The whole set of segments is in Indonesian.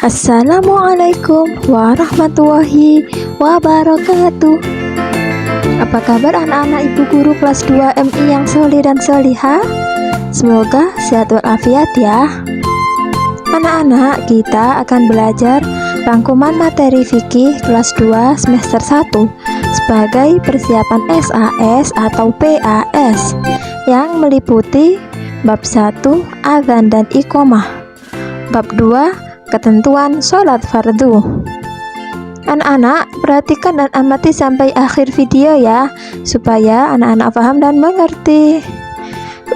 Assalamualaikum warahmatullahi wabarakatuh. Apa kabar anak-anak ibu guru kelas 2 MI yang solih dan solihah? Semoga sehat walafiat ya. Anak-anak, kita akan belajar rangkuman materi fikih kelas 2 semester 1 sebagai persiapan SAS atau PAS yang meliputi bab 1 adzan dan iqomah, bab 2 ketentuan sholat fardu. Anak-anak, perhatikan dan amati sampai akhir video ya, supaya anak-anak paham dan mengerti.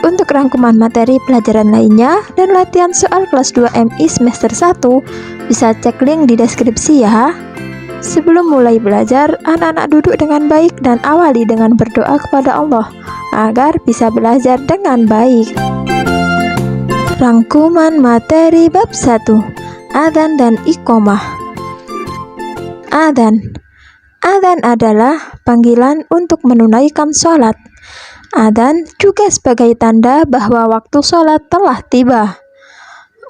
Untuk rangkuman materi pelajaran lainnya dan latihan soal kelas 2 MI semester 1, bisa cek link di deskripsi ya. Sebelum mulai belajar, anak-anak duduk dengan baik dan awali dengan berdoa kepada Allah agar bisa belajar dengan baik. Rangkuman materi bab 1, adzan dan iqomah. Adzan adalah panggilan untuk menunaikan sholat. Adzan juga sebagai tanda bahwa waktu sholat telah tiba.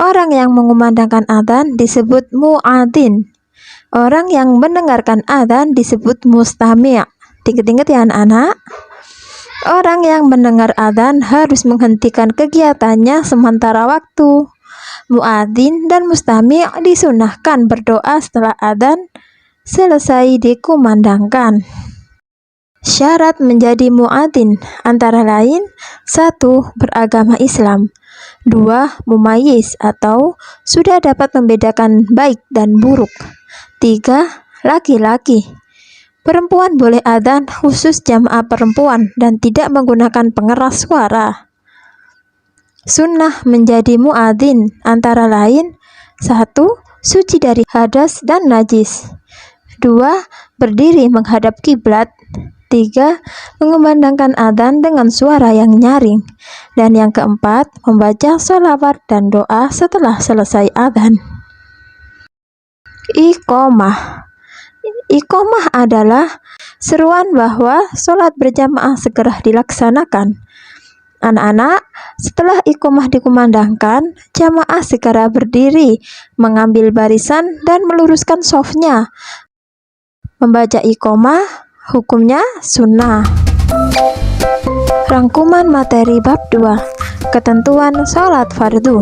Orang yang mengumandangkan adzan disebut muadzin. Orang yang mendengarkan adzan disebut mustami'. Ingat-ingat ya anak-anak. Orang yang mendengar adzan harus menghentikan kegiatannya sementara waktu. Muadzin dan mustami' disunahkan berdoa setelah adzan selesai dikumandangkan. Syarat menjadi muadzin antara lain: 1. Beragama Islam, 2. Mumayyiz atau sudah dapat membedakan baik dan buruk, 3. Laki-laki. Perempuan boleh adzan khusus jamaah perempuan dan tidak menggunakan pengeras suara. Sunnah menjadi muadzin antara lain: 1. Suci dari hadas dan najis, 2. Berdiri menghadap kiblat, 3. Mengumandangkan adzan dengan suara yang nyaring, dan yang keempat, membaca sholawat dan doa setelah selesai adzan. Iqomah. Iqomah adalah seruan bahwa sholat berjamaah segera dilaksanakan. Anak-anak, setelah iqomah dikumandangkan, jamaah segera berdiri, mengambil barisan dan meluruskan shofnya. Membaca iqomah hukumnya sunnah. Rangkuman materi bab 2, ketentuan sholat fardu.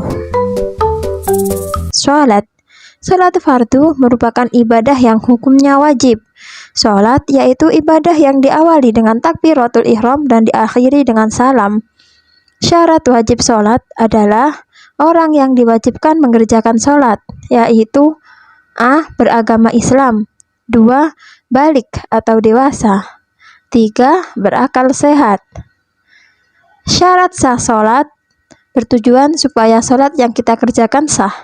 Sholat fardu merupakan ibadah yang hukumnya wajib. Sholat yaitu ibadah yang diawali dengan takbiratul ihram dan diakhiri dengan salam. Syarat wajib sholat adalah orang yang diwajibkan mengerjakan sholat, yaitu A. Beragama Islam, 2. Balik atau dewasa, 3. Berakal sehat. Syarat sah sholat bertujuan supaya sholat yang kita kerjakan sah,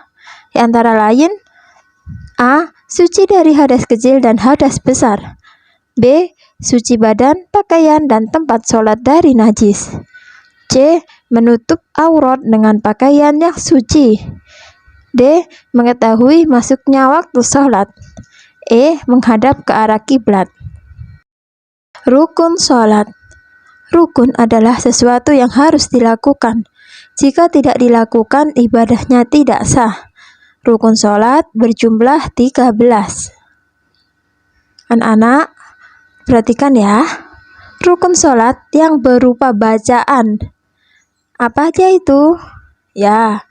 antara lain: A. Suci dari hadas kecil dan hadas besar, B. Suci badan, pakaian, dan tempat sholat dari najis, C. Menutup aurat dengan pakaian yang suci, D. Mengetahui masuknya waktu sholat, E. Menghadap ke arah kiblat. Rukun sholat. Rukun adalah sesuatu yang harus dilakukan. Jika tidak dilakukan, ibadahnya tidak sah. Rukun sholat berjumlah 13. Anak-anak, perhatikan ya. Rukun sholat yang berupa bacaan. Apa aja itu? Ya,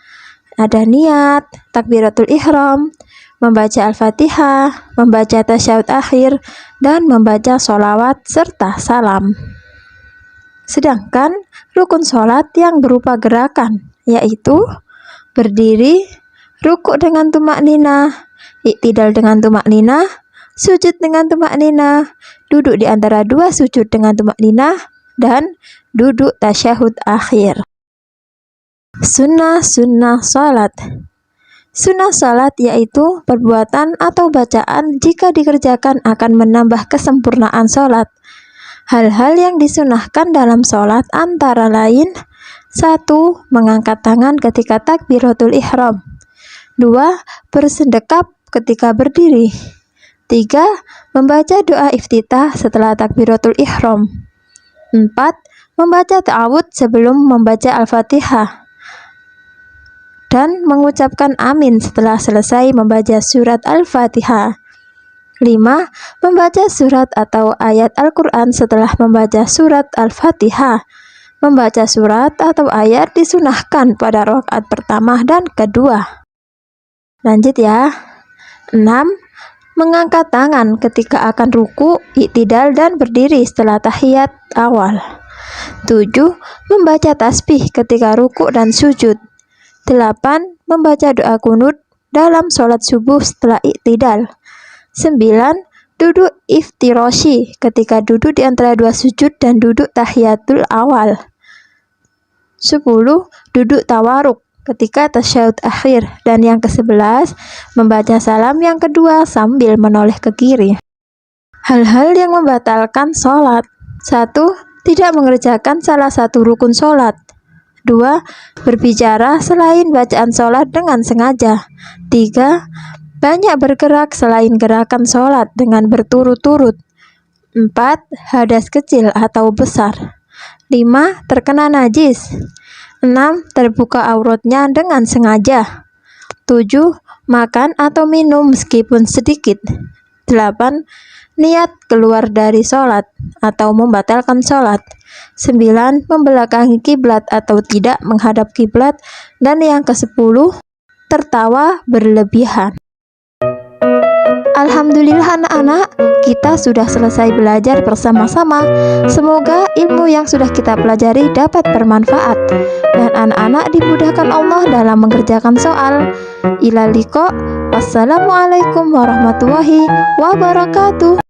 ada niat, takbiratul ihram, membaca al-fatihah, membaca tasyahud akhir, dan membaca sholawat serta salam. Sedangkan rukun sholat yang berupa gerakan, yaitu berdiri, rukuk dengan tumakninah, iktidal dengan tumakninah, sujud dengan tumakninah, duduk di antara dua sujud dengan tumakninah, dan duduk tasyahud akhir. Sunnah salat. Sunnah salat yaitu perbuatan atau bacaan jika dikerjakan akan menambah kesempurnaan salat. Hal-hal yang disunahkan dalam salat antara lain: 1. Mengangkat tangan ketika takbiratul ihram, 2. Bersendekap ketika berdiri, 3. Membaca doa iftitah setelah takbiratul ihram, 4. Membaca ta'awud sebelum membaca al-fatihah, dan mengucapkan amin setelah selesai membaca surat Al-Fatihah. 5. Membaca surat atau ayat Al-Quran setelah membaca surat Al-Fatihah. Membaca surat atau ayat disunahkan pada rakaat pertama dan kedua. Lanjut ya. 6. Mengangkat tangan ketika akan ruku, i'tidal, dan berdiri setelah tahiyat awal. 7. Membaca tasbih ketika ruku dan sujud. 8. Membaca doa kunut dalam sholat subuh setelah i'tidal. 9. Duduk iftiroshi ketika duduk di antara dua sujud dan duduk tahiyatul awal. 10. Duduk tawaruk ketika tasyahud akhir. Dan yang ke-11, membaca salam yang kedua sambil menoleh ke kiri. Hal-hal yang membatalkan sholat. 1. Tidak mengerjakan salah satu rukun sholat. 2. Berbicara selain bacaan sholat dengan sengaja. 3. Banyak bergerak selain gerakan sholat dengan berturut-turut. 4. Hadas kecil atau besar. 5. Terkena najis. 6. Terbuka auratnya dengan sengaja. 7. Makan atau minum meskipun sedikit. 8. Niat keluar dari sholat atau membatalkan sholat. 9. Membelakangi kiblat atau tidak menghadap kiblat. Dan yang ke-10, tertawa berlebihan. Alhamdulillah anak-anak, kita sudah selesai belajar bersama-sama. Semoga ilmu yang sudah kita pelajari dapat bermanfaat dan anak-anak dimudahkan Allah dalam mengerjakan soal. Ila liqa. Wassalamualaikum warahmatullahi wabarakatuh.